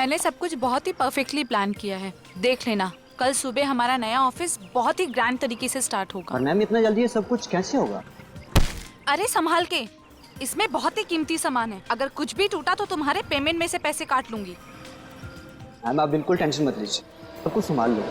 मैंने सब कुछ बहुत ही परफेक्टली प्लान किया है। देख लेना, कल सुबह हमारा नया ऑफिस बहुत ही ग्रैंड तरीके से स्टार्ट होगा। और मैम इतना जल्दी ये सब कुछ कैसे होगा? अरे संभाल के, इसमें बहुत ही कीमती सामान है। अगर कुछ भी टूटा तो तुम्हारे पेमेंट में से पैसे काट लूंगी। मैम आप बिल्कुल टेंशन मत लीजिए, सब कुछ संभाल लो।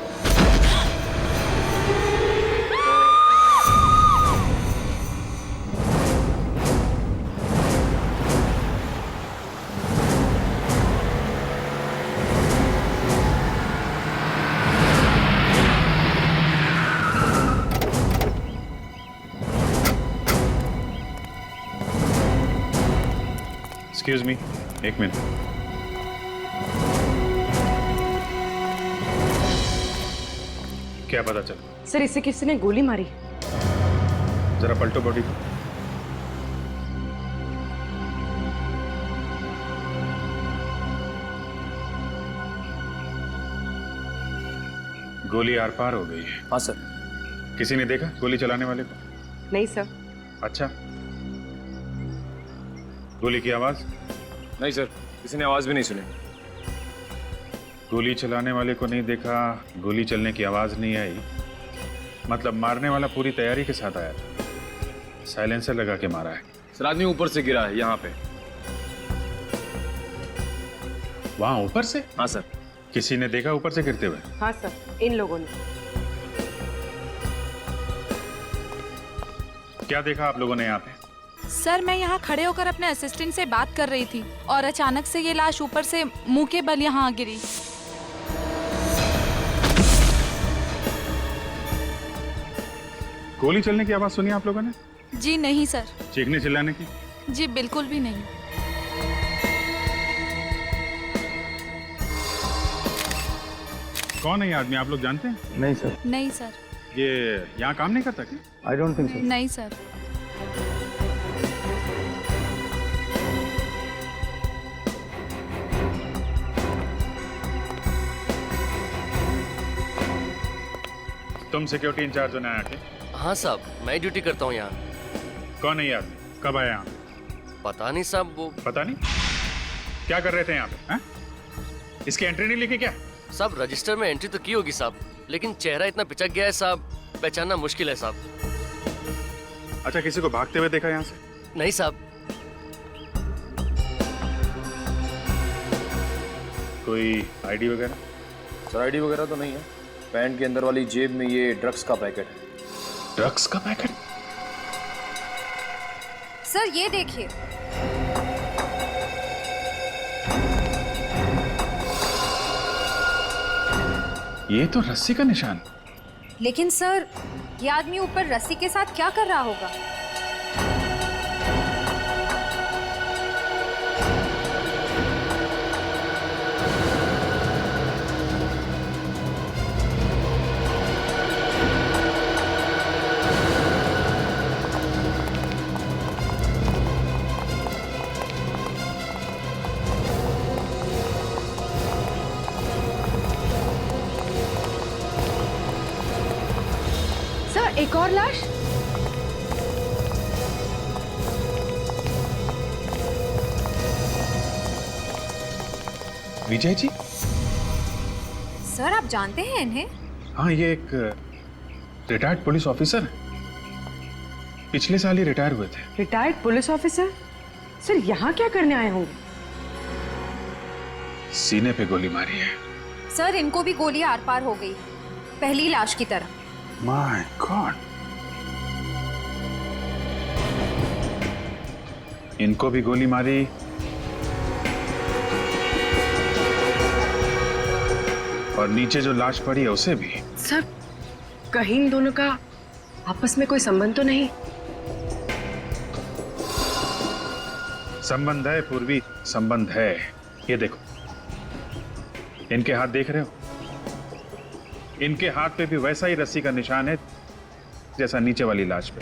एक्सक्यूज मी, एक मिनट। क्या पता चला? सर इसे किसी ने गोली मारी। जरा पलटो बॉडी को। गोली आर पार हो गई है। हाँ सर। किसी ने देखा गोली चलाने वाले को? नहीं सर। अच्छा, गोली की आवाज? नहीं सर, किसी ने आवाज भी नहीं सुनी। गोली चलाने वाले को नहीं देखा, गोली चलने की आवाज नहीं आई, मतलब मारने वाला पूरी तैयारी के साथ आया था। साइलेंसर लगा के मारा है। सर आदमी ऊपर से गिरा है यहाँ पे। वहां ऊपर से? हाँ सर। किसी ने देखा ऊपर से गिरते हुए? हाँ सर, इन लोगों ने। क्या देखा आप लोगों ने यहाँ पे? सर मैं यहाँ खड़े होकर अपने असिस्टेंट से बात कर रही थी और अचानक से ये लाश ऊपर से मुंह के बल यहाँ गिरी। गोली चलने की आवाज सुनी आप लोगों ने? जी नहीं सर। चीखने चिल्लाने की? जी बिल्कुल भी नहीं। कौन है ये आदमी, आप लोग जानते हैं? नहीं सर। नहीं सर। ये यहाँ काम नहीं करता क्या? I don't think so. नहीं सर। तुम सिक्योरिटी इंचार्ज हो नया के? हाँ साहब, मैं ड्यूटी करता हूँ यहाँ। कौन है ये आदमी, कब आया यहाँ? पता नहीं साहब, वो पता नहीं? क्या कर रहे थे यहाँ पे? हैं? इसकी एंट्री नहीं लिखी क्या? साहब रजिस्टर में एंट्री तो की होगी साहब, लेकिन चेहरा इतना पिचक गया है साहब, पहचानना मुश्किल है साहब। अच्छा, किसी को भागते हुए देखा यहाँ से? नहीं साहब। कोई आईडी वगैरह? सर आईडी वगैरह तो नहीं है। पैंट के अंदर वाली जेब में ये ड्रग्स का पैकेट है। ड्रग्स का पैकेट? सर ये देखिए। ये तो रस्सी का निशान। लेकिन सर ये आदमी ऊपर रस्सी के साथ क्या कर रहा होगा? सर एक और लाश। विजय जी? सर आप जानते हैं इन्हें? हाँ, ये एक रिटायर्ड पुलिस ऑफिसर है। पिछले साल ही रिटायर हुए थे। Retired police officer? सर यहाँ क्या करने आए होंगे? सीने पे गोली मारी है। सर इनको भी गोली आर पार हो गई, पहली लाश की तरह। माय गॉड, इनको भी गोली मारी और नीचे जो लाश पड़ी है उसे भी। सर कहीं इन दोनों का आपस में कोई संबंध तो नहीं? संबंध है पूर्वी, संबंध है। ये देखो, इनके हाथ देख रहे हो? इनके हाथ पे भी वैसा ही रस्सी का निशान है जैसा नीचे वाली लाश पे।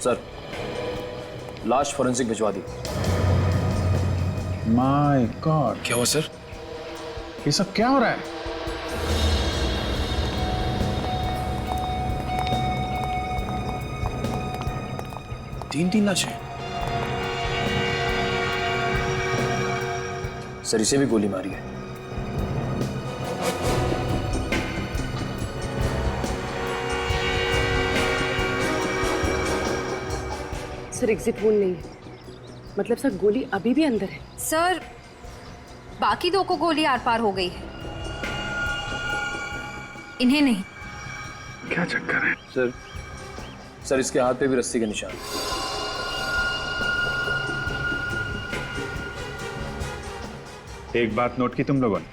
सर लाश फोरेंसिक भिजवा दी। माय गॉड, क्या हुआ सर? ये सब क्या हो रहा है? तीन लाशें? सर इसे भी गोली मारी है। सर एग्जिट वोल नहीं है, मतलब सर गोली अभी भी अंदर है। सर बाकी दो को गोली आर पार हो गई है, इन्हें नहीं। क्या चक्कर है? सर इसके हाथ पे भी रस्सी के निशान। एक बात नोट की तुम लोगों ने?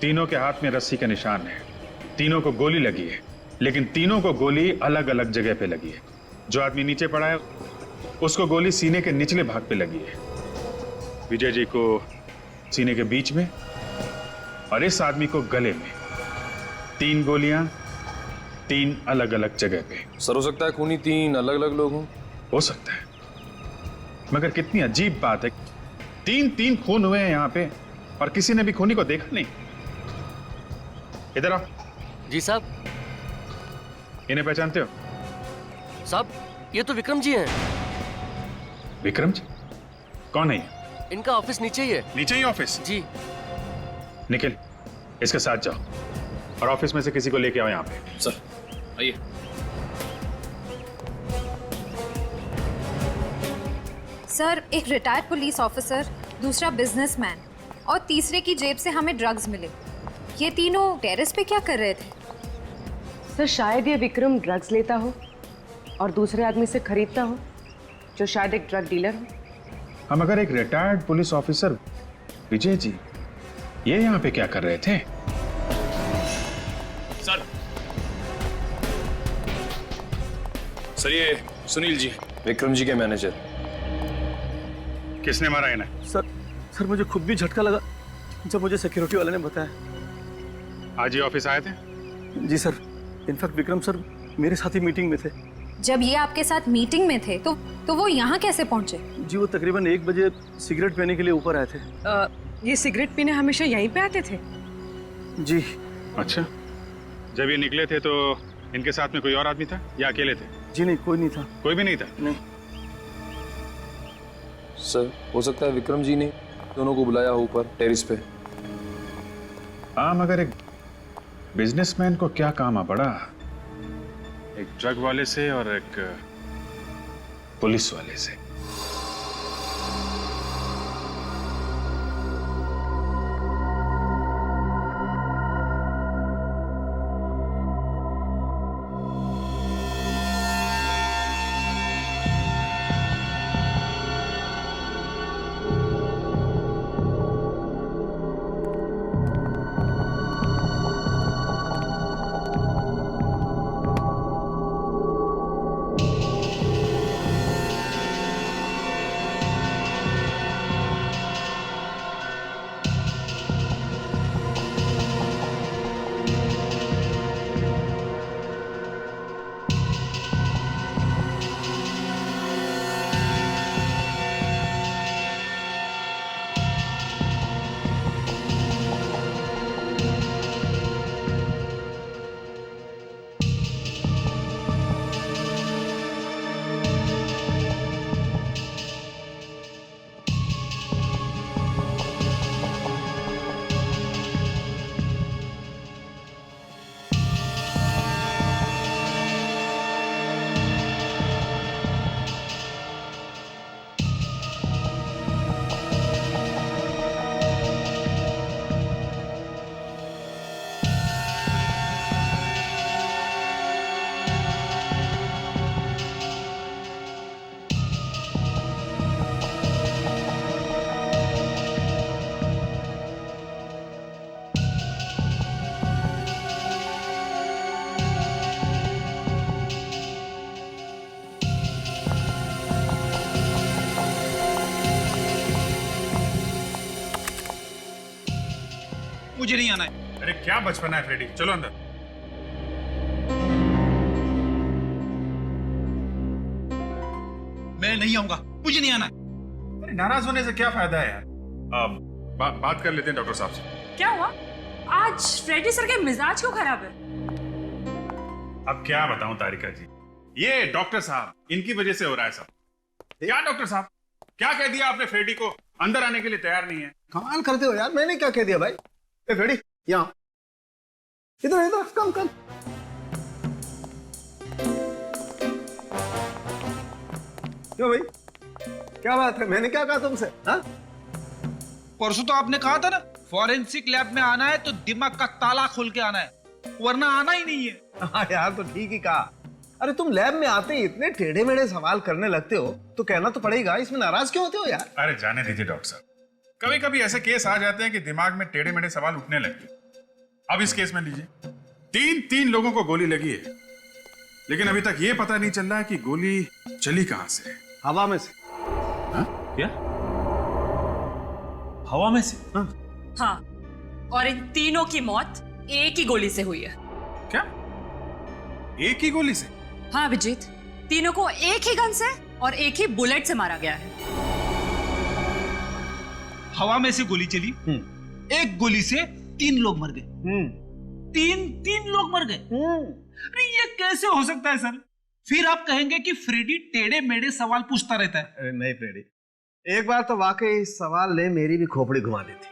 तीनों के हाथ में रस्सी के निशान है, तीनों को गोली लगी है, लेकिन तीनों को गोली अलग अलग जगह पे लगी है। जो आदमी नीचे पड़ा है उसको गोली सीने के निचले भाग पे लगी है, विजय जी को सीने के बीच में, और इस आदमी को गले में। 3 गोलियां 3 अलग अलग जगह पे। सर हो सकता है खूनी 3 अलग अलग लोग हों। हो सकता है, मगर कितनी अजीब बात है, 3 खून हुए हैं यहाँ पे और किसी ने भी खूनी को देखा नहीं। इधर आओ। जी साहब। इन्हें पहचानते हो? साहब ये तो विक्रम जी हैं। विक्रम जी? कौन है ये? इनका ऑफिस नीचे ही है। नीचे ही ऑफिस? जी। निखिल इसके साथ जाओ और ऑफिस में से किसी को लेके आओ यहाँ पे। सर आइए। सर एक रिटायर्ड पुलिस ऑफिसर, दूसरा बिजनेसमैन और तीसरे की जेब से हमें ड्रग्स मिले। ये तीनों टेरेस पे क्या कर रहे थे? सर शायद ये विक्रम ड्रग्स लेता हो और दूसरे आदमी से खरीदता हो, जो शायद एक ड्रग डीलर हो। हम अगर एक retired police officer Vijay ji ये यहाँ पे क्या कर रहे थे? सर ये सुनील जी, विक्रम जी के मैनेजर। किसने मारा इन्हें? सर मुझे खुद भी झटका लगा जब मुझे सिक्योरिटी वाले ने बताया। आज ही ऑफिस आए थे? जी सर, इनफैक्ट विक्रम सर मेरे साथ ही मीटिंग में थे। जब ये आपके साथ मीटिंग में थे तो वो यहाँ कैसे पहुंचे? जी वो तकरीबन 1 बजे सिगरेट पीने के लिए ऊपर आए थे। ये सिगरेट पीने हमेशा यहीं पे आते थे? जी। अच्छा, जब ये निकले थे तो इनके साथ में कोई और आदमी था या अकेले थे? जी नहीं, कोई नहीं था। कोई भी नहीं था? नहीं। सर हो सकता है विक्रम जी ने दोनों को बुलाया हो ऊपर टेरिस पे। हाँ, मगर एक बिजनेसमैन को क्या काम आ पड़ा एक ड्रग वाले से और एक पुलिस वाले से? मुझे नहीं आना है। अरे क्या बचपना है फ्रेडी, चलो अंदर। मैं नहीं आऊंगा, मुझे नहीं आना है। अरे नाराज होने से क्या फायदा है यार? बात कर लेते हैं डॉक्टर साहब से। क्या हुआ? आज फ्रेडी सर के मिजाज क्यों खराब है? अब क्या बताऊं तारिका जी, ये डॉक्टर साहब, इनकी वजह से हो रहा है सब। क्या डॉक्टर साहब, क्या कह दिया आपने फ्रेडी को? अंदर आने के लिए तैयार नहीं है। कमाल करते हो यार, मैंने क्या कह दिया भाई? ए फ्रेडी, यहाँ इधर इधर, कम कम। क्यों भाई, क्या बात है? मैंने क्या कहा तुमसे? हाँ, परसों तो आपने कहा था ना, फॉरेंसिक लैब में आना है तो दिमाग का ताला खोल के आना है, वरना आना ही नहीं है। हाँ यार, तो ठीक ही कहा। अरे तुम लैब में आते ही इतने टेढ़े मेढ़े सवाल करने लगते हो तो कहना तो पड़ेगा, इसमें नाराज क्यों होते हो यार? अरे जाने दीजिए डॉक्टर साहब, कभी कभी ऐसे केस आ जाते हैं कि दिमाग में टेढ़े मेढ़े सवाल उठने लगते हैं। अब इस केस में लीजिए, तीन लोगों को गोली लगी है, लेकिन अभी तक ये पता नहीं चल रहा है कि गोली चली कहां से है। हवा में से। क्या? हवा में से? हाँ, और इन तीनों की मौत एक ही गोली से हुई है। क्या? एक ही गोली से? हाँ अभिजीत, तीनों को एक ही गन से और एक ही बुलेट से मारा गया है। हवा में से गोली चली, एक गोली से 3 लोग मर गए। तीन लोग मर गए। अरे ये कैसे हो सकता है सर? फिर आप कहेंगे कि फ्रेडी टेढ़े मेढ़े सवाल पूछता रहता है। अरे नहीं फ्रेडी, एक बार तो वाकई इस सवाल ने मेरी भी खोपड़ी घुमा दी थी,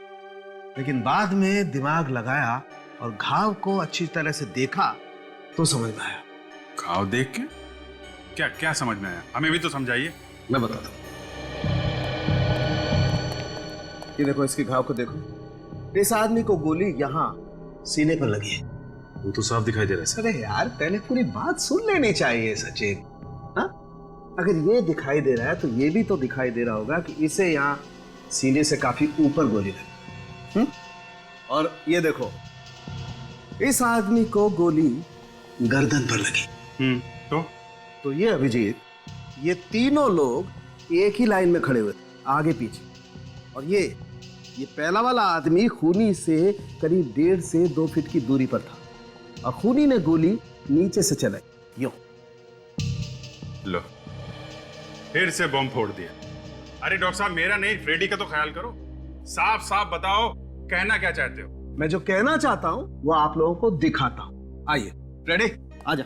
लेकिन बाद में दिमाग लगाया और घाव को अच्छी तरह से देखा तो समझ में आया। घाव देख के? क्या क्या समझ में आया? हमें भी तो समझाइए। मैं बताता हूँ। ये देखो, इसके घाव को देखो। इस आदमी को गोली यहाँ सीने पर लगी है। वो तो साफ दिखाई दे रहा है। अरे यार, पहले पूरी बात सुन लेनी चाहिए सचिन। हाँ, अगर ये दिखाई दे रहा है तो ये भी तो दिखाई दे रहा होगा कि इसे यहाँ सीने से काफी ऊपर गोली लगी। और ये देखो, इस आदमी को गोली गर्दन पर लगी। तो ये अभिजीत, ये तीनों लोग एक ही लाइन में खड़े हुए थे, आगे पीछे। और ये पहला वाला आदमी खूनी से करीब 1.5 से 2 फीट की दूरी पर था और खूनी ने गोली नीचे से चलाई, यूं। लो, फिर से बम फोड़ दिया। अरे डॉक्टर साहब, मेरा नहीं, फ्रेडी का तो ख्याल करो। साफ साफ बताओ, कहना क्या चाहते हो? मैं जो कहना चाहता हूं वो आप लोगों को दिखाता हूं। आइए फ्रेडी, आजा।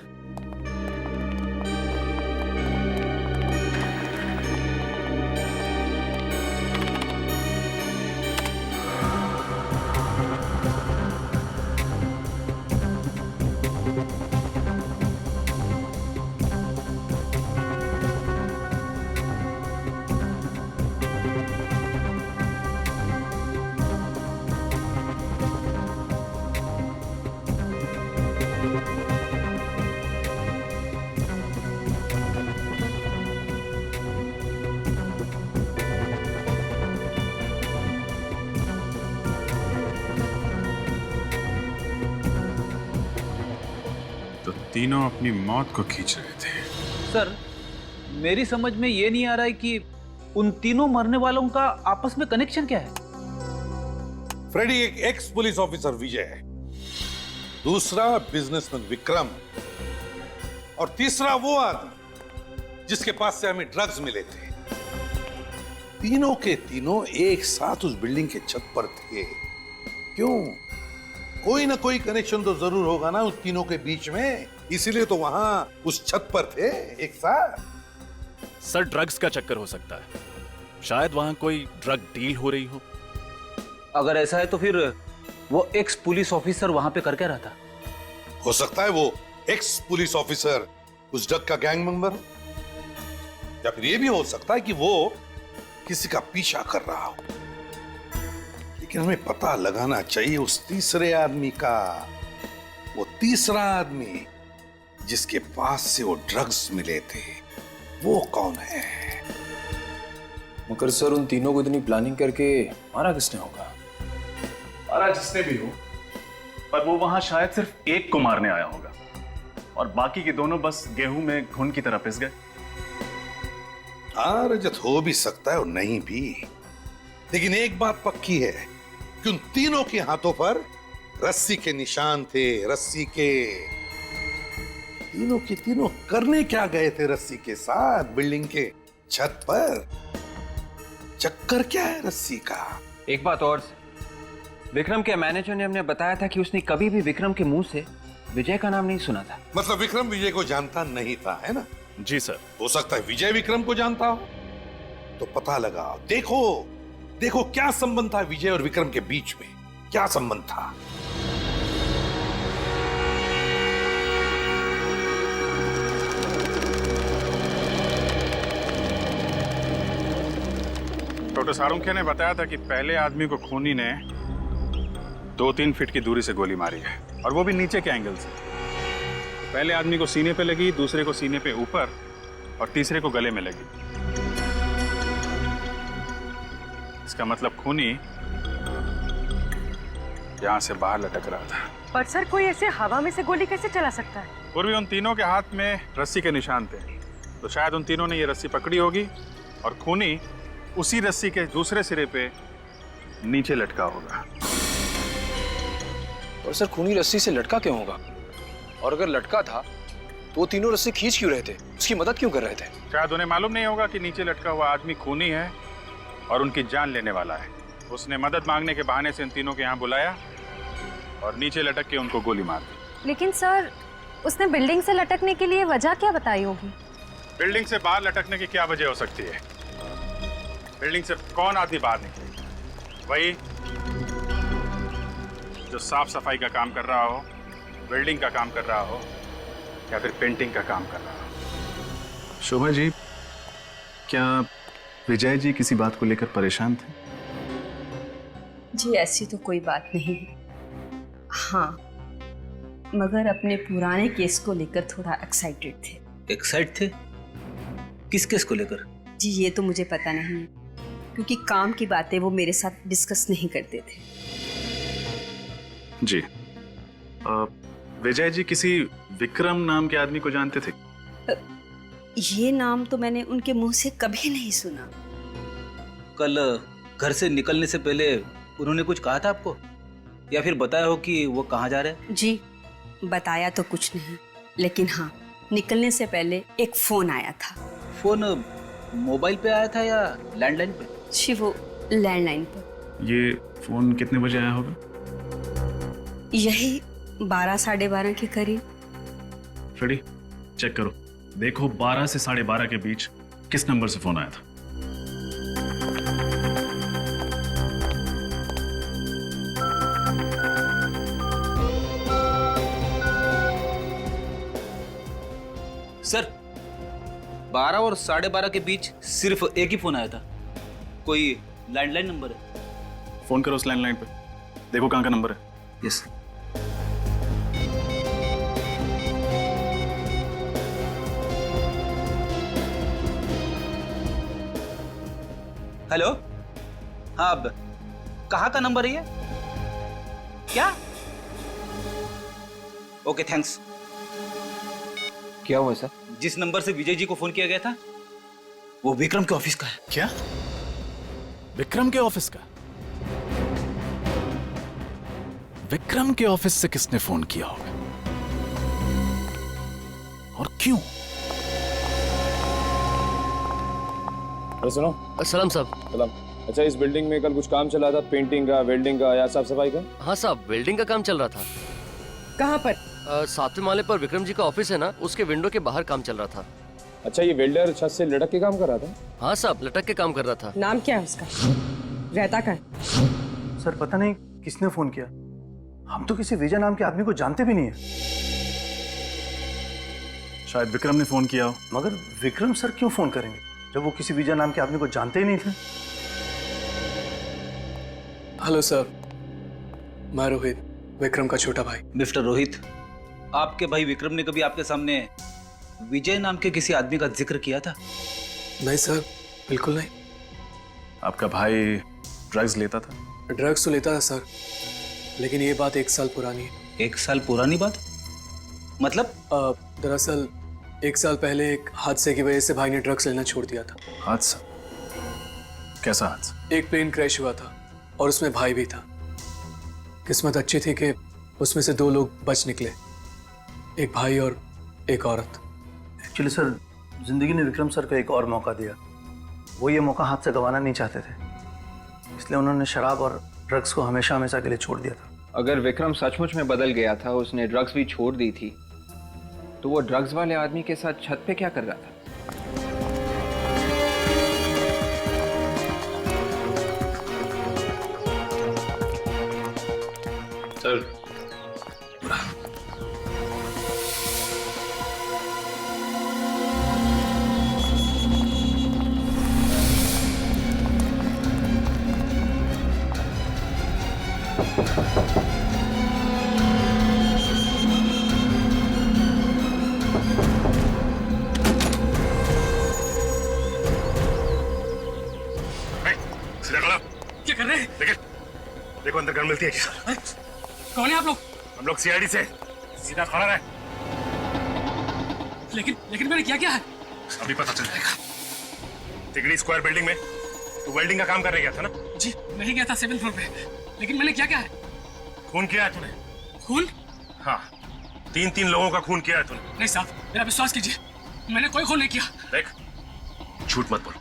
तीनों अपनी मौत को खींच रहे थे। सर, मेरी समझ में ये नहीं आ रहा है कि उन तीनों मरने वालों का आपस में कनेक्शन क्या है? फ्रेडी एक एक्स पुलिस ऑफिसर विजय है, दूसरा बिजनेसमैन विक्रम, और तीसरा वो आदमी जिसके पास से हमें ड्रग्स मिले थे। तीनों के तीनों एक साथ उस बिल्डिंग के छत पर थे। क्यों? कोई ना कोई कनेक्शन तो जरूर होगा ना उस तीनों के बीच में, इसीलिए तो वहां उस छत पर थे एक साथ। सर, ड्रग्स का चक्कर हो सकता है, शायद वहां कोई ड्रग डील हो रही हो। अगर ऐसा है तो फिर वो एक्स पुलिस ऑफिसर वहां पे कर क्या रहा था? हो सकता है वो एक्स पुलिस ऑफिसर उस ड्रग का गैंग मेंबर हो, या फिर ये भी हो सकता है कि वो किसी का पीछा कर रहा हो। लेकिन हमें पता लगाना चाहिए उस तीसरे आदमी का, वो तीसरा आदमी जिसके पास से वो ड्रग्स मिले थे, वो कौन है? मगर सर, उन तीनों को इतनी प्लानिंग करके मारा किसने होगा? मारा जिसने भी हो, पर वो वहां शायद सिर्फ एक को मारने आया होगा और बाकी के दोनों बस गेहूं में घुन की तरह पिस गए। हाँ रजत, हो भी सकता है और नहीं भी, लेकिन एक बात पक्की है कि उन तीनों के हाथों पर रस्सी के निशान थे। रस्सी के तीनों के तीनों करने क्या गए थे रस्सी के साथ बिल्डिंग के छत पर? चक्कर क्या है रस्सी का? एक बात और, विक्रम के मैनेजर ने हमें बताया था कि उसने कभी भी विक्रम के मुंह से विजय का नाम नहीं सुना था। मतलब विक्रम विजय को जानता नहीं था, है ना? जी सर। हो सकता है विजय विक्रम को जानता हो, तो पता लगाओ। देखो देखो क्या संबंध था विजय और विक्रम के बीच में, क्या संबंध था। डॉक्टर सारुंखे ने बताया था कि पहले आदमी को खूनी ने 2-3 फीट की दूरी से गोली मारी है, और वो भी नीचे के एंगल से। पहले आदमी को सीने पे लगी, दूसरे को सीने पे ऊपर, और तीसरे को गले में लगी। इसका मतलब खूनी यहां से बाहर लटक रहा था। पर सर कोई ऐसे हवा में से गोली कैसे चला सकता है? पूर्वी उन तीनों के हाथ में रस्सी के निशान थे, तो शायद उन तीनों ने ये रस्सी पकड़ी होगी और खूनी उसी रस्सी के दूसरे सिरे पे नीचे लटका होगा। और सर खूनी रस्सी से लटका क्यों होगा? और अगर लटका था तो वो तीनों रस्सी खींच क्यों रहे थे? उसकी मदद क्यों कर रहे थे? शायद उन्हें मालूम नहीं होगा कि नीचे लटका हुआ आदमी खूनी है और उनकी जान लेने वाला है। उसने मदद मांगने के बहाने से इन तीनों के यहाँ बुलाया और नीचे लटक के उनको गोली मार दी। लेकिन सर, उसने बिल्डिंग से लटकने के लिए वजह क्या बताई होगी? बिल्डिंग से बाहर लटकने की क्या वजह हो सकती है? बिल्डिंग से कौन आदमी बाहर निकले? वही जो साफ सफाई का काम कर रहा हो, बिल्डिंग का काम कर रहा हो, या फिर पेंटिंग का काम कर रहा हो। शोभा जी, क्या विजय जी किसी बात को लेकर परेशान थे? जी ऐसी तो कोई बात नहीं है, हाँ मगर अपने पुराने केस को लेकर थोड़ा एक्साइटेड थे। एक्साइट थे? किस केस को लेकर? जी ये तो मुझे पता नहीं है, क्योंकि काम की बातें वो मेरे साथ डिस्कस नहीं करते थे। जी विजय जी किसी विक्रम नाम के आदमी को जानते थे? ये नाम तो मैंने उनके मुंह से कभी नहीं सुना। कल घर से निकलने से पहले उन्होंने कुछ कहा था आपको, या फिर बताया हो कि वो कहाँ जा रहे हैं? जी बताया तो कुछ नहीं, लेकिन हाँ निकलने से पहले एक फोन आया था। फोन मोबाइल पे आया था या लैंडलाइन पे? जी वो लैंडलाइन पर। ये फोन कितने बजे आया होगा? यही 12 साढ़े 12 के करीब। फ्रेडी चेक करो, देखो 12 से 12:30 के बीच किस नंबर से फोन आया था। सर 12 और 12:30 के बीच सिर्फ एक ही फोन आया था। कोई लैंडलाइन नंबर है? फोन करो उस लैंडलाइन पे, देखो कहाँ का नंबर है। यस। हेलो, हाँ अब कहाँ का नंबर है ये? क्या? Okay thanks. क्या हुआ सर? जिस नंबर से विजय जी को फोन किया गया था वो विक्रम के ऑफिस का है। क्या? विक्रम के ऑफिस का? विक्रम के ऑफिस से किसने फोन किया होगा और क्यों? सुनो। सलाम साहब। सलाम। अच्छा, इस बिल्डिंग में कल कुछ काम चला था, पेंटिंग का, वेल्डिंग का या साफ सफाई का? हाँ साहब, वेल्डिंग का काम चल रहा था। कहाँ पर? 7वें माले पर विक्रम जी का ऑफिस है ना, उसके विंडो के बाहर काम चल रहा था। अच्छा, ये वेल्डर छत से लटक के काम कर रहा था? हाँ साहब, लटक के काम कर रहा था। नाम क्या है उसका? रहता कहाँ है? सर पता नहीं किसने फोन किया, हम तो किसी विजय नाम के आदमी को जानते भी नहीं है। शायद विक्रम ने फोन किया हो। मगर विक्रम सर क्यों फोन करेंगे जब वो किसी विजय नाम के आदमी को जानते ही नहीं थे? हेलो सर, मैं रोहित, विक्रम का छोटा भाई। मिस्टर रोहित, आपके भाई विक्रम ने कभी आपके सामने विजय नाम के किसी आदमी का जिक्र किया था? नहीं सर, बिल्कुल नहीं। आपका भाई ड्रग्स लेता था? ड्रग्स तो लेता था सर, लेकिन ये बात 1 साल पुरानी है। 1 साल पुरानी बात? मतलब? दरअसल 1 साल पहले एक हादसे की वजह से भाई ने ड्रग्स लेना छोड़ दिया था। हादसा? कैसा हादसा? एक प्लेन क्रैश हुआ था और उसमें भाई भी था। किस्मत अच्छी थी कि उसमें से 2 लोग बच निकले, एक भाई और एक औरत। एक्चुअली सर, जिंदगी ने विक्रम सर को एक और मौका दिया। वो ये मौका हाथ से गंवाना नहीं चाहते थे, इसलिए उन्होंने शराब और ड्रग्स को हमेशा हमेशा के लिए छोड़ दिया था। अगर विक्रम सचमुच में बदल गया था, उसने ड्रग्स भी छोड़ दी थी, तो वो ड्रग्स वाले आदमी के साथ छत पे क्या कर रहा था? सर, सीधा खड़ा। क्या कर रहे हैं? देखो अंदर गन मिलती है क्या? कौन है आप लोग? हम लोग सीआईडी से। सीधा खड़ा रहे। लेकिन मैंने क्या है? अभी पता चल जाएगा। तिगड़ी स्क्वायर बिल्डिंग में तू वेल्डिंग का काम करने गया था ना? जी, मैं ही गया था 7th फ्लोर पे। लेकिन मैंने क्या है? खून किया है तूने? खून? हाँ, 3 लोगों का खून किया है तूने। नहीं साहब, मेरा विश्वास कीजिए, मैंने कोई खून नहीं किया। देख, झूठ मत बोल,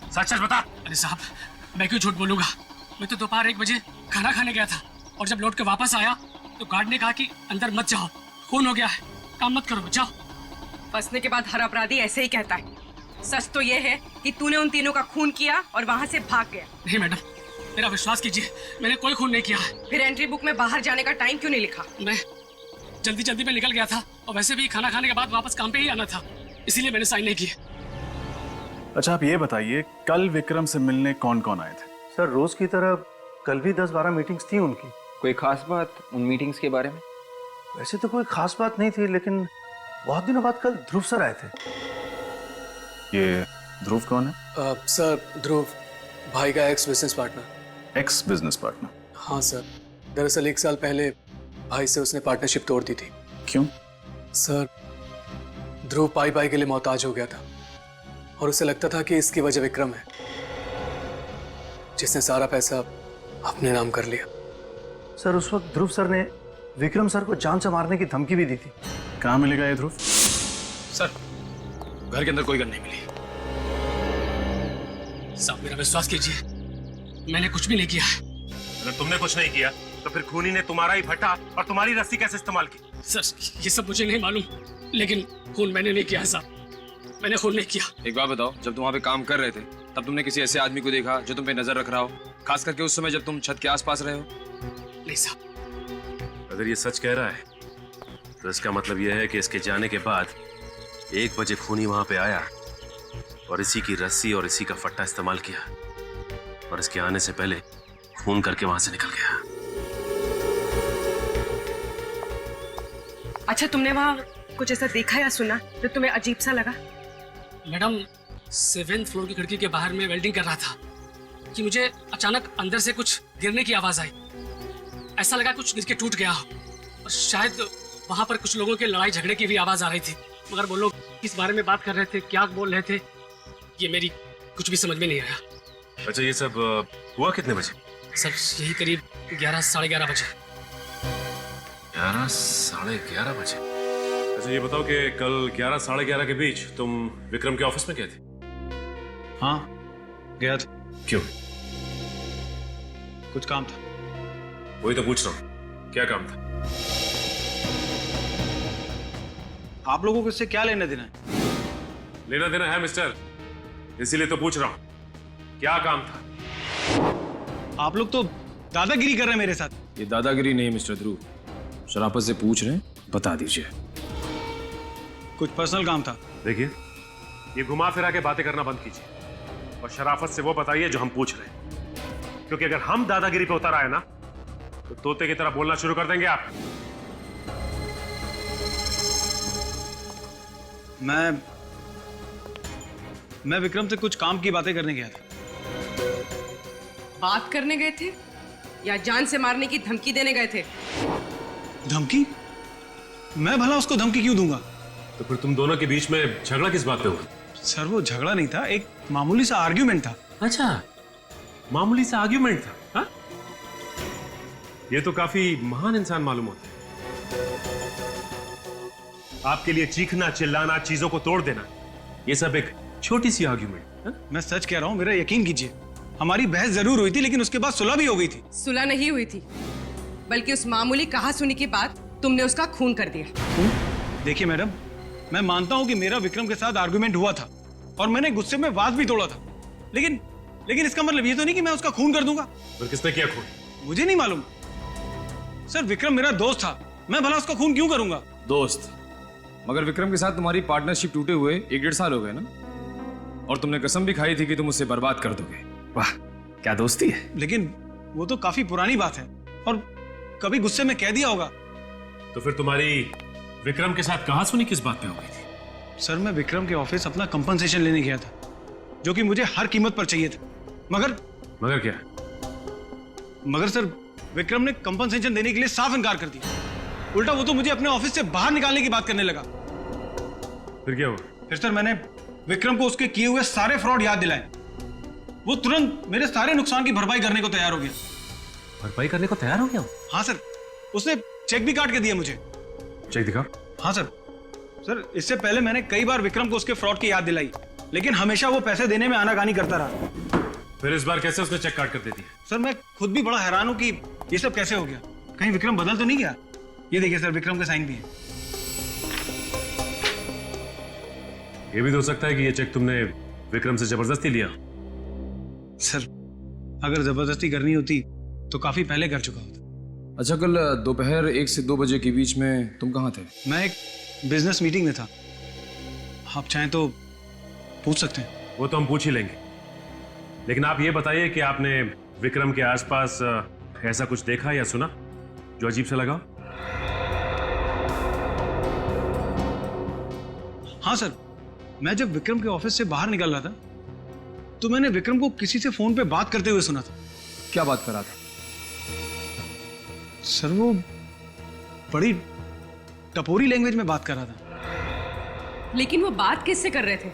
सच सच बता। अरे साहब, मैं क्यों झूठ बोलूंगा? मैं तो दोपहर 1 बजे खाना खाने गया था और जब लौट के वापस आया तो गार्ड ने कहा कि अंदर मत जाओ, खून हो गया है, काम मत करो, जाओ। फंसने के बाद हर अपराधी ऐसे ही कहता है। सच तो ये है कि तूने उन तीनों का खून किया और वहाँ से भाग गया। नहीं मैडम, मेरा विश्वास कीजिए, मैंने कोई खून नहीं किया है। फिर एंट्री बुक में बाहर जाने का टाइम क्यों नहीं लिखा? मैं जल्दी में निकल गया था और वैसे भी खाना खाने के बाद वापस काम पे ही आना था, इसीलिए मैंने साइन नहीं किए। अच्छा आप ये बताइए, कल विक्रम से मिलने कौन कौन आए थे? सर रोज की तरह कल भी 10-12 मीटिंग्स थी उनकी। कोई खास बात उन मीटिंग्स के बारे में? वैसे तो कोई खास बात नहीं थी, लेकिन बहुत दिनों बाद कल ध्रुव सर आए थे। ये ध्रुव कौन है? सर, ध्रुव भाई का x business partner. X business partner? हाँ सर, दरअसल 1 साल पहले भाई से उसने पार्टनरशिप तोड़ दी थी। क्यों? सर, ध्रुव पाई के लिए मोहताज हो गया था और उसे लगता था कि इसकी वजह विक्रम है, जिसने सारा पैसा अपने नाम कर लिया। सर उस वक्त ध्रुव सर ने विक्रम सर को जान से मारने की धमकी भी दी थी। कहाँ मिलेगा ये ध्रुव? सर, घर के अंदर कोई गन नहीं मिली। साहब मेरा विश्वास कीजिए, मैंने कुछ भी नहीं किया है। अगर तुमने कुछ नहीं किया तो फिर खूनी ने तुम्हारा ही भट्टा और तुम्हारी रस्सी कैसे इस्तेमाल की? सर ये सब मुझे नहीं मालूम, लेकिन खून मैंने नहीं किया है साहब, मैंने खून नहीं किया। एक बात बताओ, जब तुम वहाँ पे काम कर रहे थे तब तुमने किसी ऐसे आदमी को देखा जो तुम पे नजर रख रहा हो, खास करके उस समय जब तुम छत के आसपास रहे हो? नहीं साहब। अगर ये सच कह रहा है तो इसका मतलब यह है कि इसके जाने के बाद 1 बजे खूनी वहां पे आया और इसी की रस्सी और इसी का फट्टा इस्तेमाल किया और इसके आने से पहले खून करके वहां से निकल गया। अच्छा, तुमने वहाँ कुछ ऐसा देखा या सुना जो तुम्हें अजीब सा लगा? मैडम, 7th फ्लोर की खिड़की के बाहर में वेल्डिंग कर रहा था कि मुझे अचानक अंदर से कुछ गिरने की आवाज आई। ऐसा लगा कुछ गिर के टूट गया हो और शायद वहां पर कुछ लोगों के लड़ाई झगड़े की भी आवाज आ रही थी, मगर वो लोग किस बारे में बात कर रहे थे, क्या बोल रहे थे, ये मेरी कुछ भी समझ में नहीं आया। अच्छा ये सब हुआ कितने बजे? सर यही करीब 11 साढ़े 11 बजे। 11 साढ़े 11 बजे? अच्छा ये बताओ कि कल 11 साढ़े 11 के बीच तुम विक्रम के ऑफिस में गए थे? हाँ गया था। क्यों? कुछ काम था। वही तो पूछ रहा हूँ, क्या काम था? आप लोगों को इससे क्या लेना देना है? लेना देना है मिस्टर, इसीलिए तो पूछ रहा हूँ, क्या काम था? आप लोग तो दादागिरी कर रहे हैं मेरे साथ। ये दादागिरी नहीं मिस्टर ध्रुव, शराफत से पूछ रहे हैं, बता दीजिए। कुछ पर्सनल काम था। देखिए, ये घुमा फिरा के बातें करना बंद कीजिए और शराफत से वो बताइए जो हम पूछ रहे हैं, क्योंकि अगर हम दादागिरी पे उतर आए ना तो तोते की तरह बोलना शुरू कर देंगे आप। मैं विक्रम से कुछ काम की बातें करने गया था। बात करने गए थे या जान से मारने की धमकी देने गए थे? धमकी? मैं भला उसको धमकी क्यों दूंगा? तो फिर तुम दोनों के बीच में झगड़ा किस बात पे हुआ? सर वो झगड़ा नहीं था, एक मामूली सा आर्ग्यूमेंट था। अच्छा, मामूली सा आर्ग्यूमेंट था? हा? ये तो काफी महान इंसान मालूम होता है। आपके लिए चीखना, चिल्लाना, चीजों को तोड़ देना, ये सब एक छोटी सी आर्ग्यूमेंट। मैं सच कह रहा हूं, मेरा यकीन कीजिए, हमारी बहस जरूर हुई थी लेकिन उसके बाद सुलह भी हो गई थी। सुलह नहीं हुई थी, बल्कि उस मामूली कहासुनी के बाद तुमने उसका खून कर दिया। देखिए मैडम, मैं मानता हूं कि मेरा विक्रम के साथ आर्गुमेंट हुआ था और मैंने गुस्से में वाद भी तोड़ा था, लेकिन इसका मतलब ये तो नहीं कि मैं उसका खून कर दूंगा। फिर किसने किया खून? मुझे नहीं मालूम सर, विक्रम मेरा दोस्त था, मैं भला उसका खून क्यों करूंगा? दोस्त? मगर विक्रम के साथ तुम्हारी पार्टनरशिप टूटे हुए 1-1.5 साल हो गए ना, और तुमने कसम भी खाई थी कि तुम उसे बर्बाद कर दोगे। वाह, क्या दोस्ती है। लेकिन वो तो काफी पुरानी बात है और कभी गुस्से में कह दिया होगा। तो फिर तुम्हारी विक्रम के साथ कहासुनी किस बात पे हो गई थी? सर, मैं विक्रम के ऑफिस अपना कंपनसेशन लेने गया था, जो कि मुझे हर कीमत पर चाहिए था। मगर क्या? मगर सर, विक्रम ने कंपनसेशन देने के लिए साफ इनकार कर दिया। उल्टा वो तो मुझे अपने ऑफिस से बाहर निकालने की बात करने लगा। फिर क्या हुआ? फिर सर, मैंने विक्रम को उसके किए हुए सारे फ्रॉड याद दिलाए। वो तुरंत मेरे सारे नुकसान की भरपाई करने को तैयार हो गया। भरपाई करने को तैयार हो गया? हाँ सर, उसने चेक भी काट के दिया मुझे। चेक दिखाओ। हाँ सर, इससे पहले मैंने कई बार विक्रम को उसके फ्रॉड की याद दिलाई, लेकिन हमेशा वो पैसे देने में आनाकानी करता रहा। फिर इस बार कैसे उसने चेक काट कर दे दिया? सर, मैं खुद भी बड़ा हैरान हूं कि ये सब कैसे हो गया। कहीं विक्रम बदल तो नहीं गया? ये देखिए सर, विक्रम का साइन भी है। ये भी तो हो सकता है कि ये चेक तुमने विक्रम से जबरदस्ती लिया। सर, अगर जबरदस्ती करनी होती तो काफी पहले कर चुका होता। अच्छा, कल दोपहर 1 से 2 बजे के बीच में तुम कहाँ थे? मैं एक बिजनेस मीटिंग में था। आप चाहें तो पूछ सकते हैं। वो तो हम पूछ ही लेंगे, लेकिन आप ये बताइए कि आपने विक्रम के आसपास ऐसा कुछ देखा या सुना जो अजीब सा लगा? हाँ सर, मैं जब विक्रम के ऑफिस से बाहर निकल रहा था तो मैंने विक्रम को किसी से फोन पे बात करते हुए सुना था। क्या बात कर रहा था? सर, वो बड़ी टपोरी लैंग्वेज में बात कर रहा था। लेकिन वो बात किससे कर रहे थे?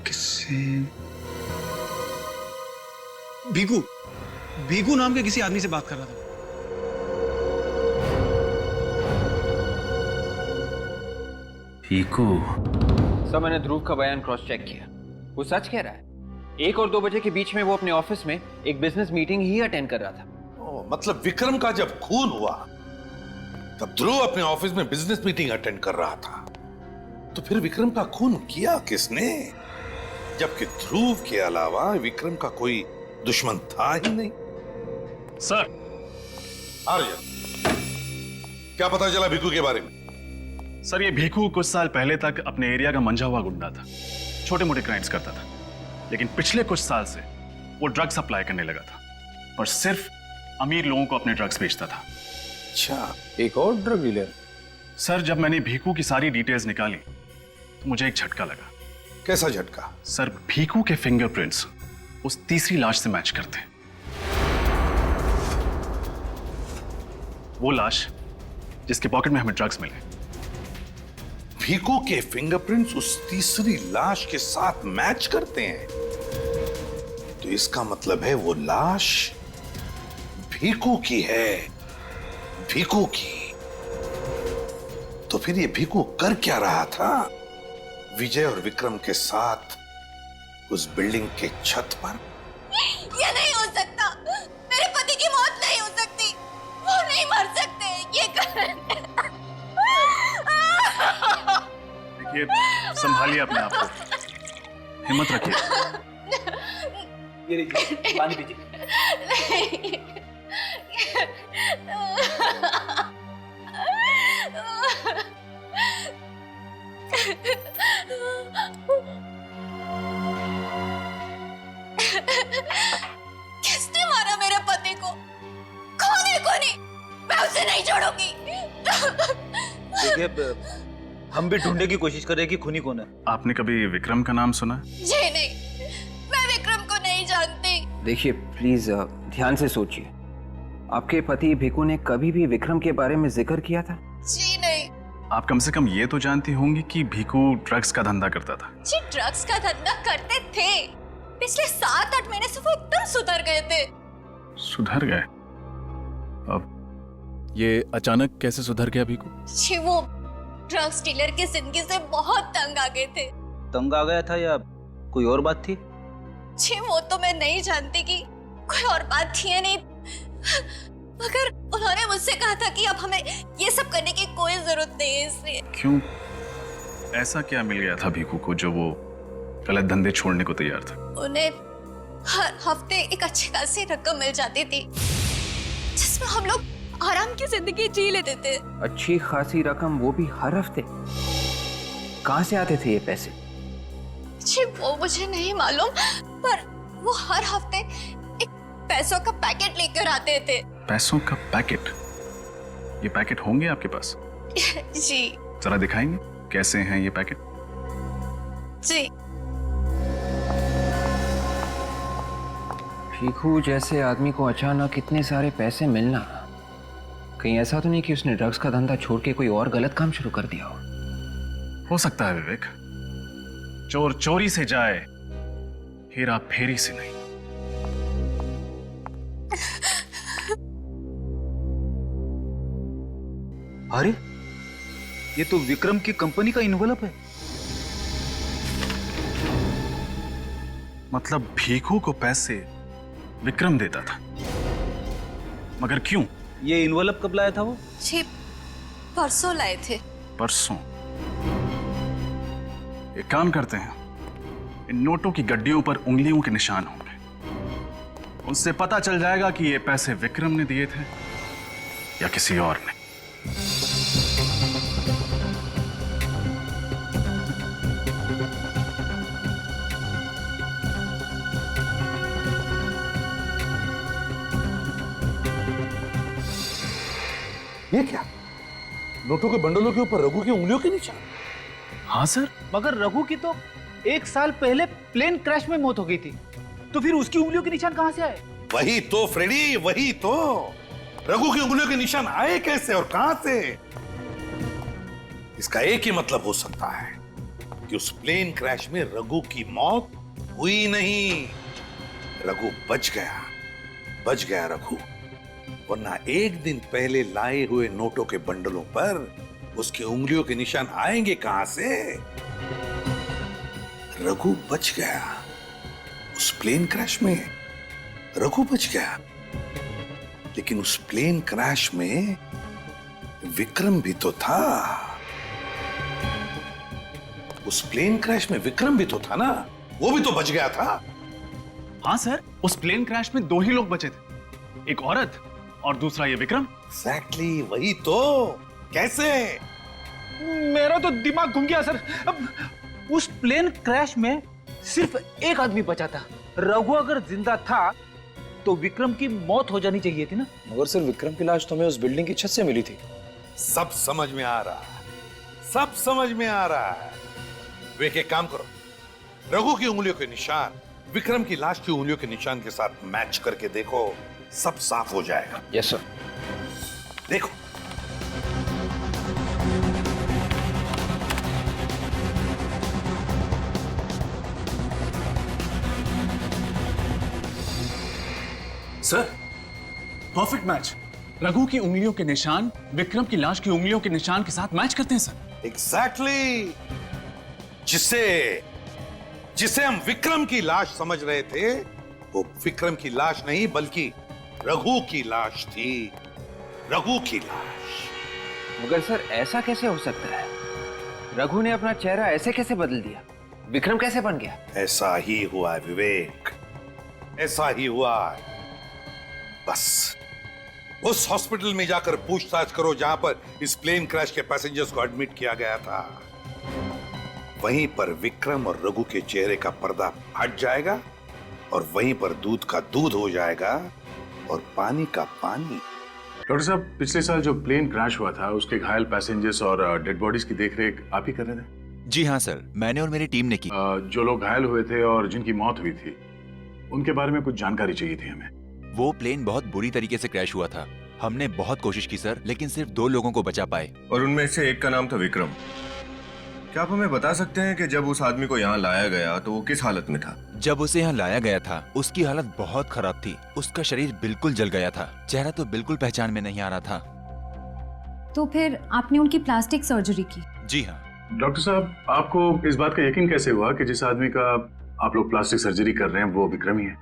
किससे? भीकू नाम के किसी आदमी से बात कर रहा था। भीकू? सर, मैंने ध्रुव का बयान क्रॉस चेक किया, वो सच कह रहा है। 1 और 2 बजे के बीच में वो अपने ऑफिस में एक बिजनेस मीटिंग ही अटेंड कर रहा था। मतलब विक्रम का जब खून हुआ तब ध्रुव अपने ऑफिस में बिजनेस मीटिंग अटेंड कर रहा था। तो फिर विक्रम का खून किया किसने? जबकि ध्रुव के अलावा विक्रम का कोई दुश्मन था ही नहीं। सर, आर्यन, क्या पता चला भीकू के बारे में? सर, ये भीकू कुछ साल पहले तक अपने एरिया का मंझा हुआ गुंडा था, छोटे मोटे क्राइम्स करता था, लेकिन पिछले कुछ साल से वो ड्रग सप्लाई करने लगा था और सिर्फ अमीर लोगों को अपने ड्रग्स बेचता था। अच्छा, एक और ड्रग डीलर? सर, जब मैंने भीकू की सारी डिटेल्स निकाली तो मुझे एक झटका लगा। कैसा झटका? सर, भीकू के फिंगरप्रिंट्स उस तीसरी लाश से मैच करते हैं। वो लाश जिसके पॉकेट में हमें ड्रग्स मिले। भीकू के फिंगरप्रिंट्स उस तीसरी लाश के साथ मैच करते हैं, तो इसका मतलब है वो लाश भीकू की है। भीकू की। तो फिर ये भीकू कर क्या रहा था विजय और विक्रम के साथ उस बिल्डिंग के छत पर? ये नहीं हो सकता, मेरे पति की मौत नहीं हो सकती, वो नहीं मर सकते। ये देखिए, संभालिए अपने आप को, हिम्मत रखिए। ये लीजिए, पानी पीजिए। किसने मारा मेरे पति को? कौन है? मैं उसे नहीं छोड़ूंगी। देखिए, हम भी ढूंढने की कोशिश कर रहे हैं कि खूनी कौन है। आपने कभी विक्रम का नाम सुना? जी नहीं, मैं विक्रम को नहीं जानती। देखिए, प्लीज ध्यान से सोचिए। आपके पति भीकू ने कभी भी विक्रम के बारे में जिक्र किया था? जी नहीं। आप कम से कम ये तो जानती होंगी कि भीकू ड्रग्स का धंधा करता था। जी, ड्रग्स का धंधा करते थे। पिछले 7-8 महीने से वो एकदम सुधर गए थे। सुधर गए? अब ये अचानक कैसे सुधर गया भीकू? जी, वो ड्रग्स डीलर की जिंदगी से बहुत तंग आ गए थे। तंग आ गया था या कोई और बात थी? जी, वो तो मैं नहीं जानती कि कोई और बात थी या नहीं। मगर उन्होंने मुझसे कहा था कि अब हमें ये सब करने की कोई जरूरत नहीं है, इसलिए। क्यों? ऐसा क्या मिल गया था भीखू को जो वो गलत धंधे छोड़ने को तैयार था? उन्हें हर हफ्ते एक अच्छी खासी रकम मिल जाती थी जिसमें हम लोग आराम की जिंदगी जी लेते थे। अच्छी खासी रकम, वो भी हर हफ्ते? कहाँ से आते थे ये पैसे? जी वो मुझे नहीं मालूम, पर वो हर हफ्ते एक पैसों का पैकेट लेकर आते थे। पैसों का पैकेट? ये पैकेट होंगे आपके पास? जी। जरा दिखाएंगे कैसे हैं ये पैकेट? जी। भीखू जैसे आदमी को अचानक इतने सारे पैसे मिलना, कहीं ऐसा तो नहीं कि उसने ड्रग्स का धंधा छोड़ के कोई और गलत काम शुरू कर दिया हो सकता है विवेक। चोर चोरी से जाए, हेरा फेरी से नहीं। अरे ये तो विक्रम की कंपनी का इन्वेलप है। मतलब भीखू को पैसे विक्रम देता था, मगर क्यों? ये इन्वेलप कब लाया था वो? जी परसों लाए थे। परसों? एक काम करते हैं, इन नोटों की गड्डियों पर उंगलियों के निशान होंगे, उनसे पता चल जाएगा कि ये पैसे विक्रम ने दिए थे या किसी और ने। ये क्या? नोटों के बंडलों के ऊपर रघु की उंगलियों के निशान? हाँ सर। मगर रघु की तो 1 साल पहले प्लेन क्रैश में मौत हो गई थी, तो फिर उसकी उंगलियों के निशान कहां से आए? वही तो फ्रेडी, वही तो। रघु की उंगलियों के निशान आए कैसे और कहां से? इसका एक ही मतलब हो सकता है कि उस प्लेन क्रैश में रघु की मौत हुई नहीं, रघु बच गया रघु। वरना एक दिन पहले लाए हुए नोटों के बंडलों पर उसकी उंगलियों के निशान आएंगे कहां से? रघु बच गया उस प्लेन क्रैश में, रघु बच गया। लेकिन उस प्लेन क्रैश में विक्रम भी तो था। उस प्लेन क्रैश में विक्रम भी तो था ना, वो भी तो बच गया था। हाँ सर, उस प्लेन क्रैश में 2 ही लोग बचे थे, एक औरत और दूसरा ये विक्रम। एग्जैक्टली, वही तो। कैसे? मेरा तो दिमाग घूम गया सर। अब उस प्लेन क्रैश में सिर्फ एक आदमी बचा था। रघु अगर जिंदा था तो विक्रम की मौत हो जानी चाहिए थी ना। मगर सर विक्रम की लाश तो हमें उस बिल्डिंग की छत से मिली थी। सब समझ में आ रहा है, सब समझ में आ रहा है। वे एक काम करो, रघु की उंगलियों के निशान विक्रम की लाश की उंगलियों के निशान के साथ मैच करके देखो, सब साफ हो जाएगा। Yes sir. देखो, सर परफेक्ट मैच। रघु की उंगलियों के निशान विक्रम की लाश की उंगलियों के निशान के साथ मैच करते हैं सर। एग्जैक्टली। जिसे हम विक्रम की लाश समझ रहे थे, वो विक्रम की लाश नहीं बल्कि रघु की लाश थी, रघु की लाश। मगर सर ऐसा कैसे हो सकता है? रघु ने अपना चेहरा ऐसे कैसे बदल दिया? विक्रम कैसे बन गया? ऐसा ही हुआ है विवेक, ऐसा ही हुआ है। बस उस हॉस्पिटल में जाकर पूछताछ करो जहां पर इस प्लेन क्रैश के पैसेंजर्स को एडमिट किया गया था। वहीं पर विक्रम और रघु के चेहरे का पर्दा हट जाएगा और वहीं पर दूध का दूध हो जाएगा और पानी का पानी। डॉक्टर साहब, पिछले साल जो प्लेन क्रैश हुआ था उसके घायल पैसेंजर्स और डेड बॉडीज की देखरेख आप ही कर रहे थे? जी हाँ सर, मैंने और मेरी टीम ने की। जो लोग घायल हुए थे और जिनकी मौत हुई थी, उनके बारे में कुछ जानकारी चाहिए थी हमें। वो प्लेन बहुत बुरी तरीके से क्रैश हुआ था। हमने बहुत कोशिश की सर, लेकिन सिर्फ 2 लोगों को बचा पाए। और उनमें से एक का नाम था विक्रम। क्या आप हमें बता सकते हैं कि जब उस आदमी को यहाँ लाया गया तो वो किस हालत में था? जब उसे यहाँ लाया गया था उसकी हालत बहुत खराब थी। उसका शरीर बिल्कुल जल गया था, चेहरा तो बिल्कुल पहचान में नहीं आ रहा था। तो फिर आपने उनकी प्लास्टिक सर्जरी की? जी हाँ। डॉक्टर साहब, आपको इस बात का यकीन कैसे हुआ कि जिस आदमी का आप लोग प्लास्टिक सर्जरी कर रहे हैं वो विक्रम ही है?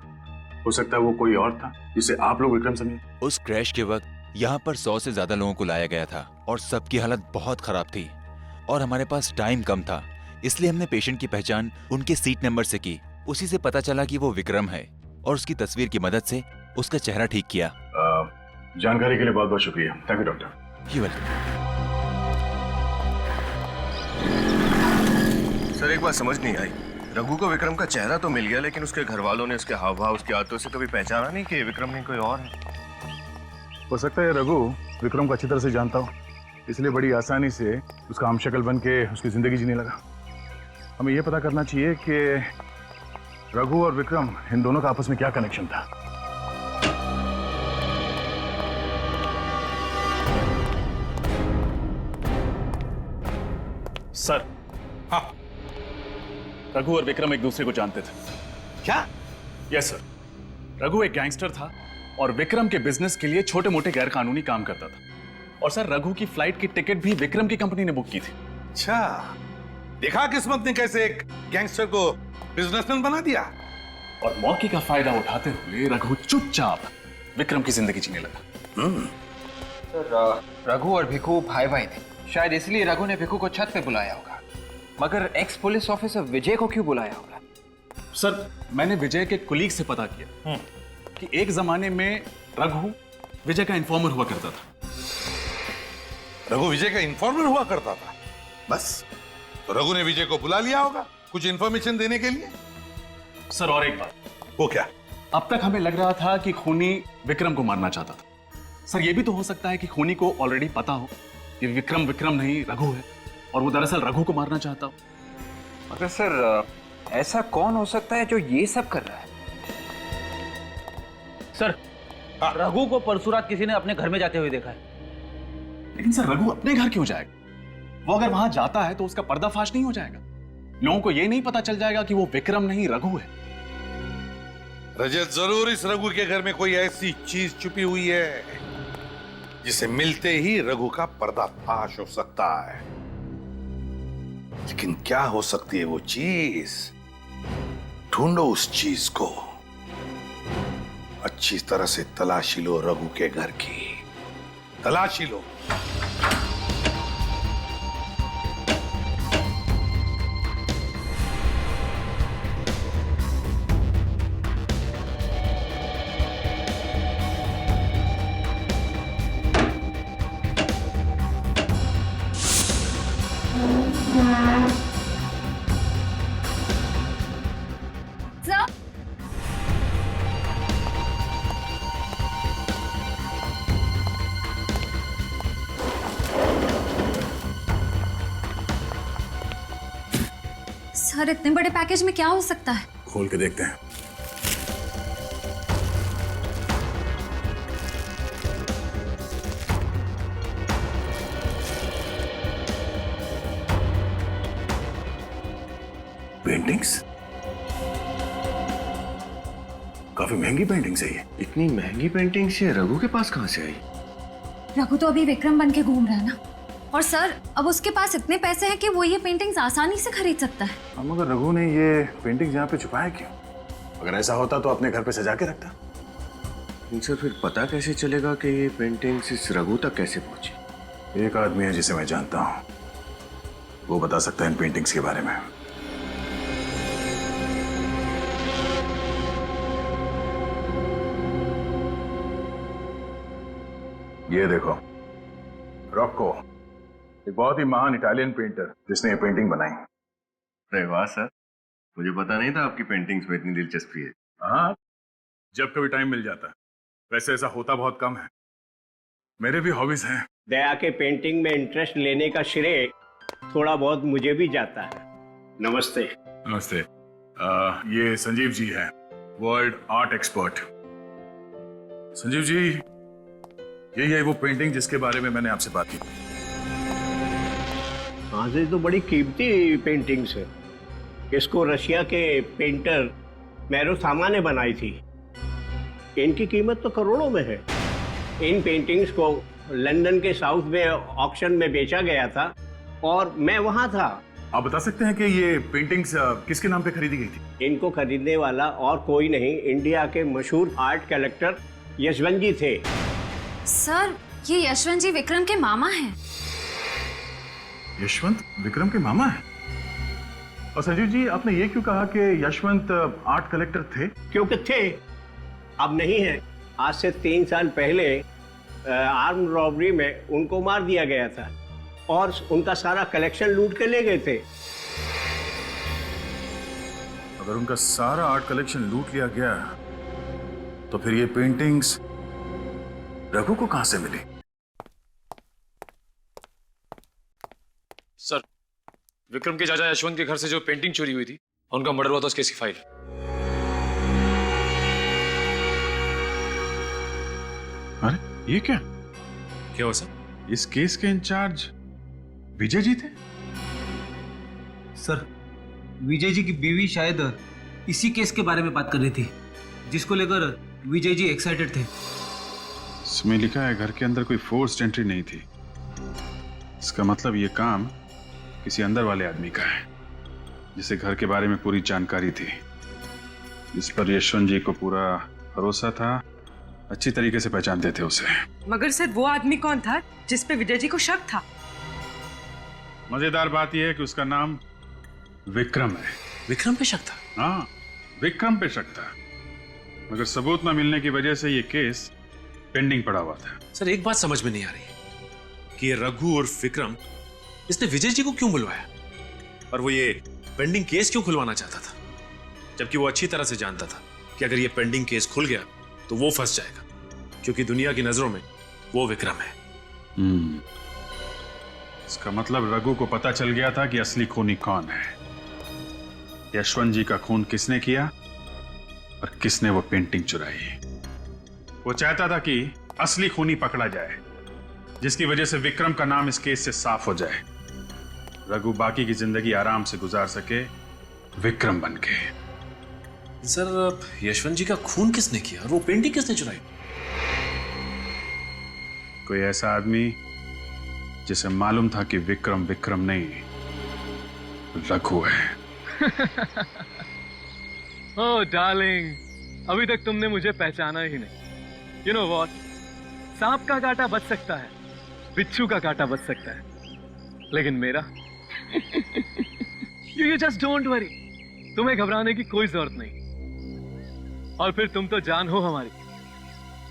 हो सकता है वो कोई और था जिसे आप लोग विक्रम समझे। उस क्रैश के वक्त यहाँ पर 100 से ज्यादा लोगों को लाया गया था और सबकी हालत बहुत खराब थी और हमारे पास टाइम कम था, इसलिए हमने पेशेंट की पहचान उनके सीट नंबर से की। उसी से पता चला कि वो विक्रम है और उसकी तस्वीर की मदद से उसका चेहरा ठीक किया। जानकारी के लिए बहुत बहुत शुक्रिया। Thank you doctor. You welcome. Sir एक बात समझ नहीं आई, रघु को विक्रम का चेहरा तो मिल गया, लेकिन उसके घर वालों ने उसके हाव भाव, उसकी आदतों से कभी पहचाना नहीं कि विक्रम नहीं कोई और है। हो सकता है रघु विक्रम को अच्छी तरह से जानता हो, इसलिए बड़ी आसानी से उसका हमशक्ल बन के उसकी जिंदगी जीने लगा। हमें यह पता करना चाहिए कि रघु और विक्रम इन दोनों का आपस में क्या कनेक्शन था। सर, हाँ, रघु और विक्रम एक दूसरे को जानते थे। क्या? यस सर, रघु एक गैंगस्टर था और विक्रम के बिजनेस के लिए छोटे मोटे गैर कानूनी काम करता था। और सर रघु की फ्लाइट की टिकट भी विक्रम की कंपनी ने बुक की थी। अच्छा, देखा किस्मत ने कैसे एक गैंगस्टर को बिजनेसमैन बना दिया। और मौके का फायदा उठाते हुए रघु चुपचाप विक्रम की जिंदगी जीने लगा। सर रघु और भिखू भाई भाई थे, शायद इसलिए रघु ने भिखू को छत पे बुलाया होगा। मगर एक्स पुलिस ऑफिसर विजय को क्यों बुलाया होगा? सर मैंने विजय के कुलीग से पता किया कि एक जमाने में रघु विजय का इन्फॉर्मर हुआ करता था। रघु विजय का इन्फॉर्मर हुआ करता था? बस, तो रघु ने विजय को बुला लिया होगा कुछ इन्फॉर्मेशन देने के लिए। सर और एक बात। वो क्या? अब तक हमें लग रहा था कि खूनी विक्रम को मारना चाहता था। सर ये भी तो हो सकता है कि खूनी को ऑलरेडी पता हो कि विक्रम नहीं रघु है और वो दरअसल रघु को मारना चाहता हो। मगर सर ऐसा कौन हो सकता है जो ये सब कर रहा है? सर रघु को परसों रात किसी ने अपने घर में जाते हुए देखा है। लेकिन सर रघु अपने घर क्यों जाएगा? वो अगर वहां जाता है तो उसका पर्दाफाश नहीं हो जाएगा? लोगों को ये नहीं पता चल जाएगा कि वो विक्रम नहीं रघु है? रजत, जरूर इस रघु के घर में कोई ऐसी चीज छुपी हुई है जिसे मिलते ही रघु का पर्दाफाश हो सकता है। लेकिन क्या हो सकती है वो चीज? ढूंढो उस चीज को, अच्छी तरह से तलाशी लो रघु के घर की, तलाशी लो। सर इतने बड़े पैकेज में क्या हो सकता है? खोल के देखते हैं। पेंटिंग्स, काफी महंगी पेंटिंग्स है ये। इतनी महंगी पेंटिंग्स ये रघु के पास कहां से आई? रघु तो अभी विक्रम बन के घूम रहा है ना। और सर अब उसके पास इतने पैसे हैं कि वो ये पेंटिंग्स आसानी से खरीद सकता है। हम अगर रघु ने ये पेंटिंग्स यहाँ पे छुपाया क्यों? अगर ऐसा होता तो अपने घर पे सजा के रखता। इनसे फिर पता कैसे चलेगा कि ये पेंटिंग्स इस रघु तक कैसे पहुंची? एक आदमी है जिसे मैं जानता हूँ, वो बता सकता है इन पेंटिंग्स के बारे में। ये देखो, रॉको, एक बहुत ही महान इटालियन पेंटर जिसने ये पेंटिंग बनाई। अरे वाह सर, मुझे पता नहीं था आपकी पेंटिंग्स में इतनी दिलचस्पी है। हाँ, जब कभी टाइम मिल जाता है। वैसे ऐसा होता बहुत कम है, मेरे भी हॉबीज हैं। दया के पेंटिंग में इंटरेस्ट लेने का श्रेय थोड़ा बहुत मुझे भी जाता है। नमस्ते। नमस्ते। ये संजीव जी हैं, world art expert. Sanjeev ji, यही है वो पेंटिंग जिसके बारे में मैंने आपसे बात की। हाँ, ये तो बड़ी कीमती पेंटिंग्स है। इसको रशिया के पेंटर मैरोसामा ने बनाई थी। इनकी कीमत तो करोड़ों में है। इन पेंटिंग्स को लंदन के साउथ में ऑक्शन में बेचा गया था और मैं वहां था। आप बता सकते हैं कि ये पेंटिंग्स किसके नाम पे खरीदी गई थी? इनको खरीदने वाला और कोई नहीं, इंडिया के मशहूर आर्ट कलेक्टर यशवंत जी थे। सर ये यशवंत जी विक्रम के मामा हैं। यशवंत विक्रम के मामा है? और संजीव जी, आपने ये क्यों कहा कि यशवंत आर्ट कलेक्टर थे? क्योंकि थे, अब नहीं है। आज से 3 साल पहले आर्म रॉबरी में उनको मार दिया गया था और उनका सारा कलेक्शन लूट के ले गए थे। अगर उनका सारा आर्ट कलेक्शन लूट लिया गया तो फिर ये पेंटिंग्स रघु को कहां से मिली? सर, विक्रम के चाचा यशवंत के घर से जो पेंटिंग चोरी हुई थी, उनका मर्डर हुआ था, उस केस की फाइल। अरे ये क्या हुआ सर? इस केस के इंचार्ज विजय जी थे? सर, विजय जी की बीवी शायद इसी केस के बारे में बात कर रही थी, जिसको लेकर विजय जी एक्साइटेड थे। इसमें लिखा है घर के अंदर कोई फोर्स्ड एंट्री नहीं थी। इसका मतलब ये काम किसी अंदर वाले आदमी का है, जिसे घर के बारे में पूरी जानकारी थी, जिस पर यशवंत जी को पूरा भरोसा था, अच्छी तरीके से पहचानते थे उसे। मगर सर वो आदमी कौन था जिस पे विजय जी को शक था? मजेदार बात यह है कि उसका नाम विक्रम है। विक्रम पे शक था? हाँ, विक्रम पे शक था, मगर सबूत न मिलने की वजह से ये केस पेंडिंग पड़ा हुआ था। सर, एक बात समझ में नहीं आ रही कि ये रघु और विक्रम, इसने विजय जी को क्यों बुलवाया और वो ये पेंडिंग केस क्यों खुलवाना चाहता था, जबकि वो अच्छी तरह से जानता था कि अगर ये पेंडिंग केस खुल गया तो वो फंस जाएगा, क्योंकि दुनिया की नजरों में वो विक्रम है। इसका मतलब रघु को पता चल गया था कि असली खूनी कौन है, यशवंत जी का खून किसने किया और किसने वो पेंटिंग चुराई। वो चाहता था कि असली खूनी पकड़ा जाए, जिसकी वजह से विक्रम का नाम इस केस से साफ हो जाए, रघु बाकी की जिंदगी आराम से गुजार सके विक्रम बनके। सर, यशवंत जी का खून किसने किया और वो पेंटिंग किसने चुराई? कोई ऐसा आदमी जिसे मालूम था कि विक्रम विक्रम नहीं, रघु है। ओह डार्लिंग, अभी तक तुमने मुझे पहचाना ही नहीं। यू नो व्हाट, सांप का कांटा बच सकता है, बिच्छू का कांटा बच सकता है, लेकिन मेरा यू जस्ट डोंट वरी, तुम्हें घबराने की कोई जरूरत नहीं। और फिर तुम तो जान हो हमारी,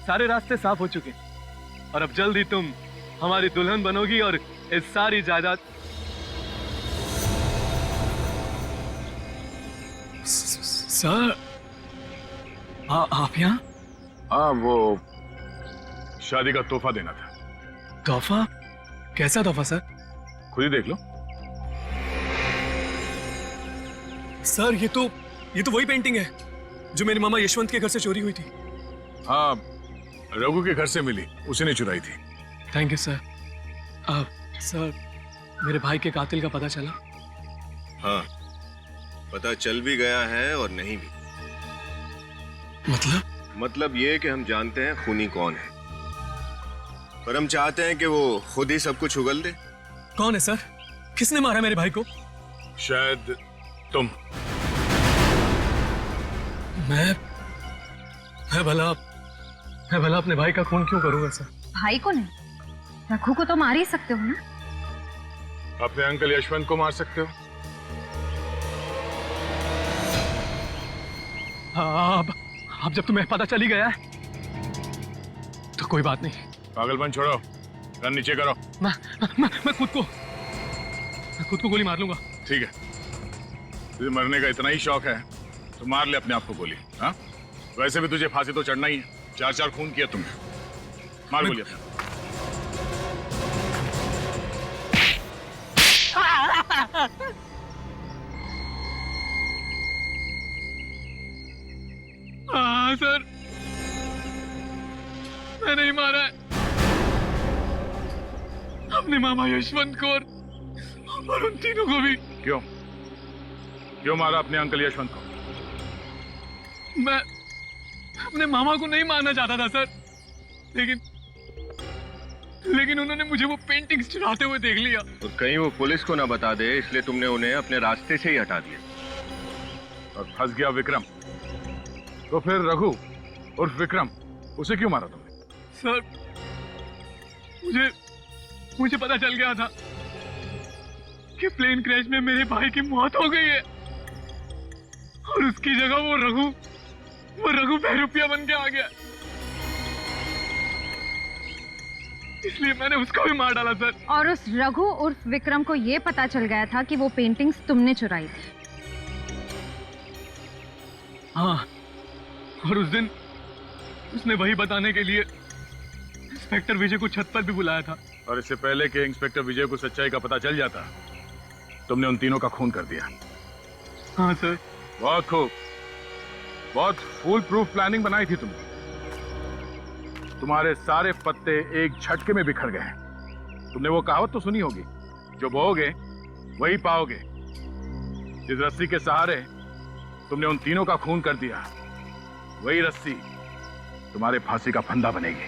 सारे रास्ते साफ हो चुके और अब जल्द ही तुम हमारी दुल्हन बनोगी और इस सारी जायदाद। सर, आप यहाँ? हाँ, वो शादी का तोहफा देना था। तोहफा? कैसा तोहफा सर? खुद ही देख लो। सर, ये तो वही पेंटिंग है जो मेरे मामा यशवंत के घर से चोरी हुई थी। हाँ, रघु के घर से मिली, उसी ने चुराई थी। Thank you sir. सर, मेरे भाई के कातिल का पता चला? हाँ, पता चल भी गया है और नहीं भी। मतलब ये कि हम जानते हैं खूनी कौन है, पर हम चाहते हैं कि वो खुद ही सब कुछ उगल दे। कौन है सर? किसने मारा मेरे भाई को? शायद तुम। मैं भला अपने भाई का खून क्यों करूंगा सर? भाई को नहीं, रघु को तो मार ही सकते हो ना। अपने अंकल यशवंत को मार सकते हो। अब जब तुम्हें पता चली गया है तो कोई बात नहीं। पागलपन छोड़ो, गन नीचे करो। मैं खुद को गोली मार लूंगा। ठीक है, तुझे मरने का इतना ही शौक है तो मार ले अपने आप को गोली। हाँ, वैसे भी तुझे फांसी तो चढ़ना ही है, 4 खून किया तुमने। मार गोली अपने। हाँ सर, मैं नहीं मारा है अपने मामा यशवंत को और उन तीनों को भी। क्यों मारा अपने अंकल यशवंत को? मैं अपने मामा को नहीं मारना चाहता था सर, लेकिन उन्होंने मुझे वो पेंटिंग्स चुराते हुए देख लिया। तो कहीं वो पुलिस को ना बता दे, इसलिए तुमने उन्हें अपने रास्ते से ही हटा दिया। और फंस गया विक्रम। तो फिर रघु और विक्रम, उसे क्यों मारा तुमने? सर, मुझे पता चल गया था कि प्लेन क्रैश में मेरे भाई की मौत हो गई है और उसकी जगह वो रघु बहरूपिया बन के आ गया। इसलिए मैंने उसको भी मार डाला सर। और उस रघु उर्फ विक्रम को ये पता चल गया था कि वो पेंटिंग्स तुमने चुराई थी। हाँ, और उस दिन उसने वही बताने के लिए इंस्पेक्टर विजय को छत पर भी बुलाया था। और इससे पहले कि इंस्पेक्टर विजय को सच्चाई का पता चल जाता, तुमने उन तीनों का खून कर दिया। हाँ सर। बहुत खूब, बहुत फुल प्रूफ प्लानिंग बनाई थी तुमने। तुम्हारे सारे पत्ते एक झटके में बिखर गए। तुमने वो कहावत तो सुनी होगी, जो बोओगे वही पाओगे। जिस रस्सी के सहारे तुमने उन तीनों का खून कर दिया, वही रस्सी तुम्हारे फांसी का फंदा बनेगी।